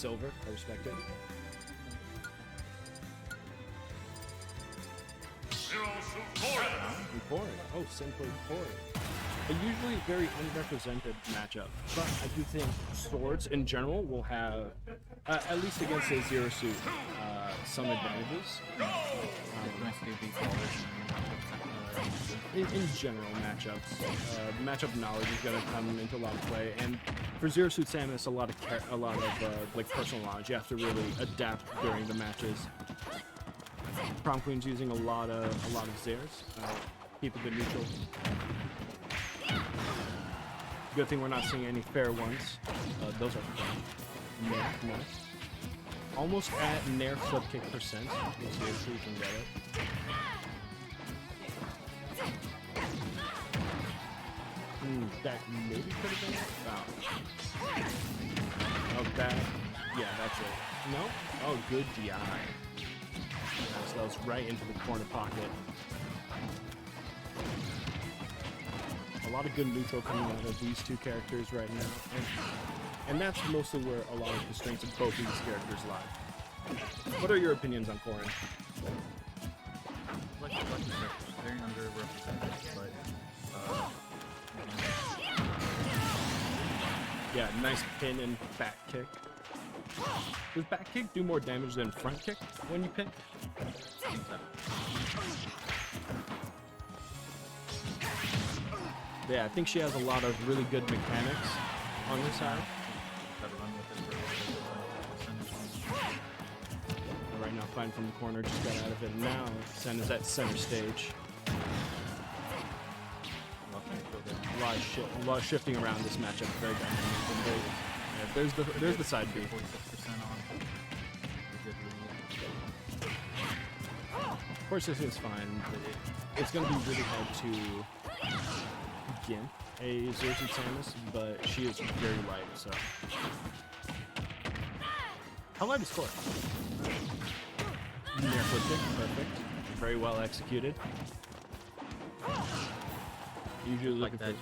silver. I respect it. And Korin. Oh, Senn played Korin. A usually very unrepresented matchup, but I do think swords in general will have, at least against a zero suit, some advantages. In general matchups, matchup knowledge is going to come into a lot of play, and for zero suit Samus, a lot of like personal knowledge. You have to really adapt during the matches. Prom Queen's using a lot of Zairs, keep it neutral. Good thing we're not seeing any fair ones. Those are Nair, nice. Almost at Nair flip kick percent. Let's see if we can get it. That maybe could have been it. Oh, that. Yeah, that's it. No? Oh, good DI. Nice, that was right into the corner pocket. A lot of good neutral coming out of these two characters right now, and that's mostly where a lot of the strengths of both of these characters lie. What are your opinions on Korin? Like very underrepresented, but yeah, nice pin and back kick. Does back kick do more damage than front kick when you pin? Yeah, I think she has a lot of really good mechanics on her side. Right now, fine from the corner, just got out of it. Now, Senn is at center stage. A lot of shifting around this matchup. Very dynamic. Yeah, there's the side B. Of course, this is fine, but it's going to be really hard to gimp a zero suit Samus, but she is very light, so. How light is Korin? Nair flip kick, perfect. Very well executed. Usually looking for.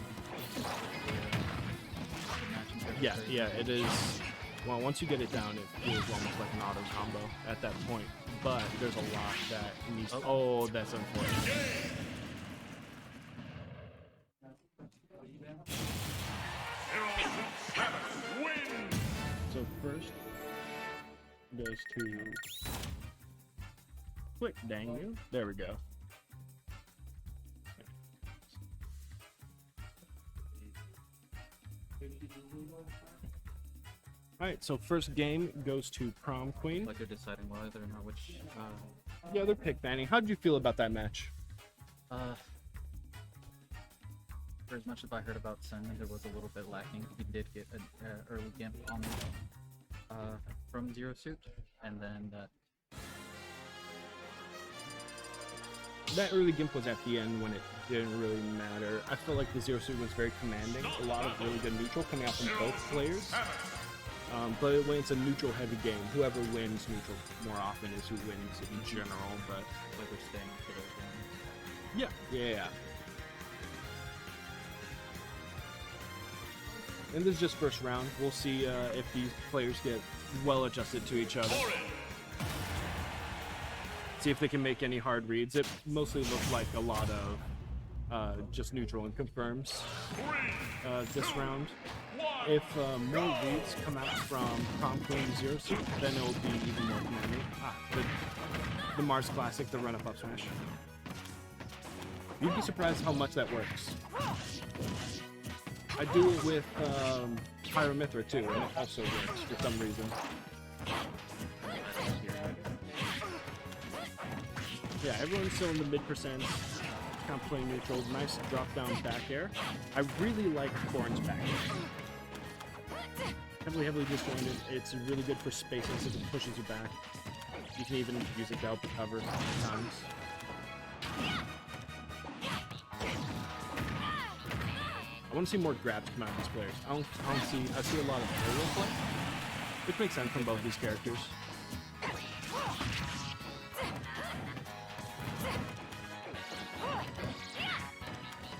Yeah, it is. Well, once you get it down, it feels almost like an auto combo at that point. But there's a lot that needs. Oh, that's unfortunate. So first goes to quick dang you. There we go. Alright, so first game goes to Prom Queen. Like they're deciding whether or not which. Yeah, they're pick banning. How did you feel about that match? For as much as I heard about Senn, there was a little bit lacking. He did get an early gimp on from Zero Suit, and then that early gimp was at the end when it didn't really matter. I felt like the Zero Suit was very commanding. A lot of really good neutral coming out from both players. But when it's a neutral heavy game, whoever wins neutral more often is who wins in general, but like we're staying for those games. yeah. And this is just first round. We'll see if these players get well adjusted to each other. See if they can make any hard reads. It mostly looked like a lot of just neutral and confirms this round. If more reads come out from Prom Queen Zero Suit, then it will be even more commanding. The Mars Classic, the run-up up smash. You'd be surprised how much that works. I do it with Pyramithra too, and it also works for some reason. Yeah, everyone's still in the mid percent. Kind of playing neutral. Nice drop down back air. I really like Korin's back air. Heavily disjointed. It's really good for spacing since it pushes you back. You can even use it to help recover at times. I want to see more grabs come out of these players. I see a lot of aerial play, which makes sense from both these characters.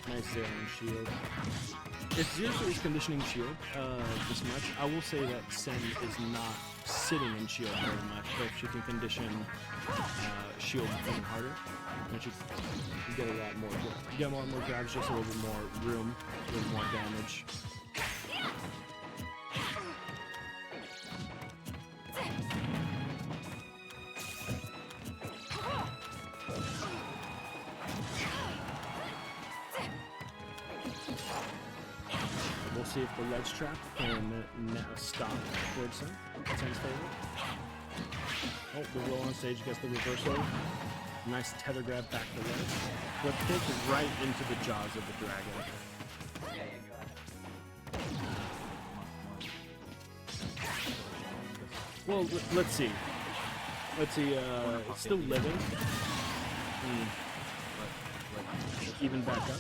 Nice Dair and shield. If Zero Suit is conditioning shield this much, I will say that Senn is not sitting in shield very much, but if she can condition shield even harder, then she can get a lot more. Get a lot more grabs, just a little bit more room, a little more damage. We'll see if the ledge trap can stop towards Senn. Senn's favorite. Oh, the roll on stage gets the reversal. Nice tether grab back to ledge. Flip kick right into the jaws of the dragon. Well, let's see. Let's see, it's still living. Even back up.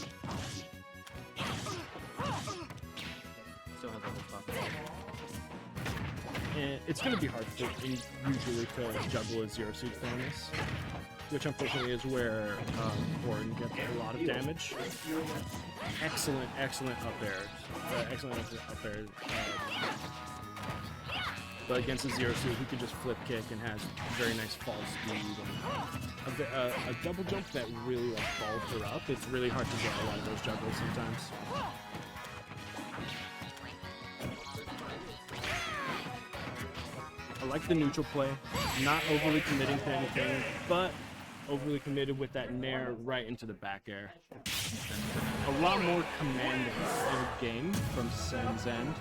And it's going to be hard usually to juggle a zero suit fairness, which unfortunately is where Gordon gets a lot of damage. Excellent up air. Excellent up air. But against a zero suit, he can just flip kick and has very nice fall speed. And a double jump that really balls her up. It's really hard to get a lot of those juggles sometimes. I like the neutral play, not overly committing to anything, but overly committed with that nair right into the back air. A lot more commanding in the game from Senn's end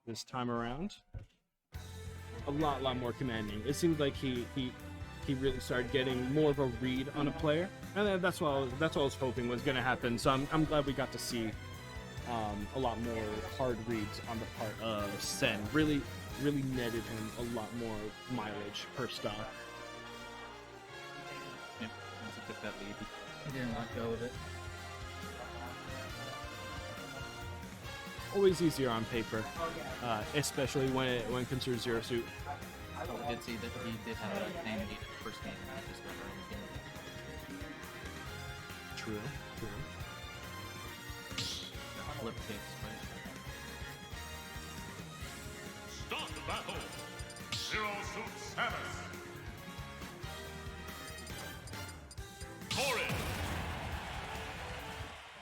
this time around. A lot more commanding. It seemed like he really started getting more of a read on a player, and that's what I was hoping was going to happen. So I'm glad we got to see a lot more hard reads on the part of Senn. Really netted him a lot more mileage per stock. Yeah, once he took that lead, he didn't let go of it. Always easier on paper, especially when it considers zero suit. I did see that he did have a name lead in the first game, and he just got right in the game. True. Flip kicks, right? Start the battle! Zero Suit Samus! For it!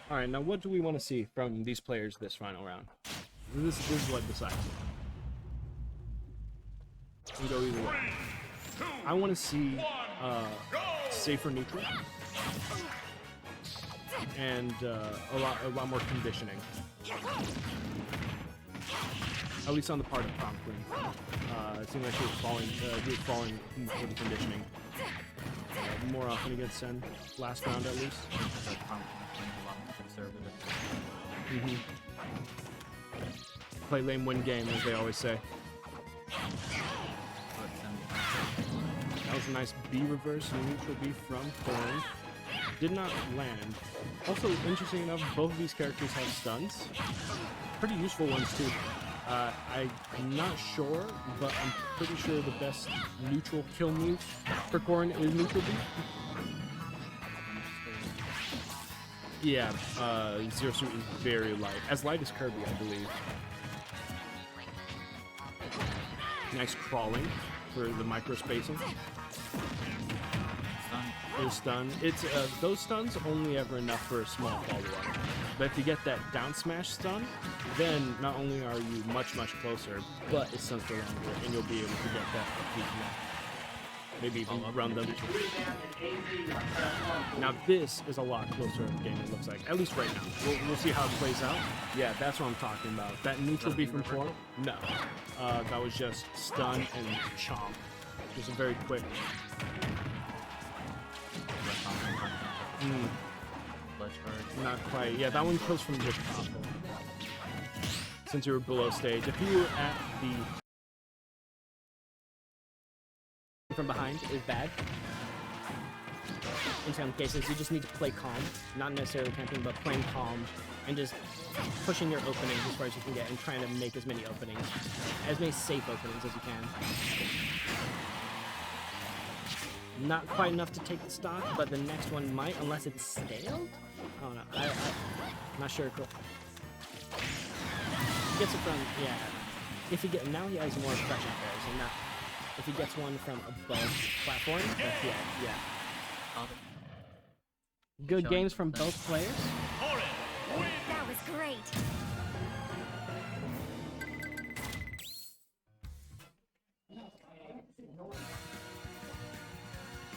Alright, now what do we want to see from these players this final round? This is what decides it. It can go either way. I want to see safer neutral. And a lot more conditioning. At least on the part of Prom Queen. It seemed like he was falling for the conditioning. More often against Senn, last round at least. Prom Queen a lot more conservative. Play lame, win game, as they always say. That was a nice B reverse, neutral B from Thorn. Did not land. Also, interesting enough, both of these characters have stuns. Pretty useful ones too. I'm not sure, but I'm pretty sure the best neutral kill move for Corrin is neutral B. Yeah, Zero Suit is very light. As light as Kirby, I believe. Nice crawling for the micro spacing. Stun. It's those stuns only ever enough for a small follow-up. But if you get that down smash stun, then not only are you much closer, but it stuns for longer, and you'll be able to get that upbeat now. Maybe even run them. Now this is a lot closer of a game, it looks like. At least right now. We'll see how it plays out. Yeah, that's what I'm talking about. That neutral B from Prom? No. That was just stun and chomp. Just a very quick. Not quite. Yeah, that one kills from just combo. Since you were below stage. If you were at the from behind is bad. In some cases, you just need to play calm. Not necessarily camping, but playing calm. And just pushing your openings as far as you can get and trying to make as many openings. As many safe openings as you can. Not quite enough to take the stock, but the next one might, unless it's stale? I don't know. I'm not sure. gets it from, yeah. If he get now he has more pressure pairs, and that if he gets one from above platform, yeah. Solid. Good Showing games from something. both players. Orange win. That was great.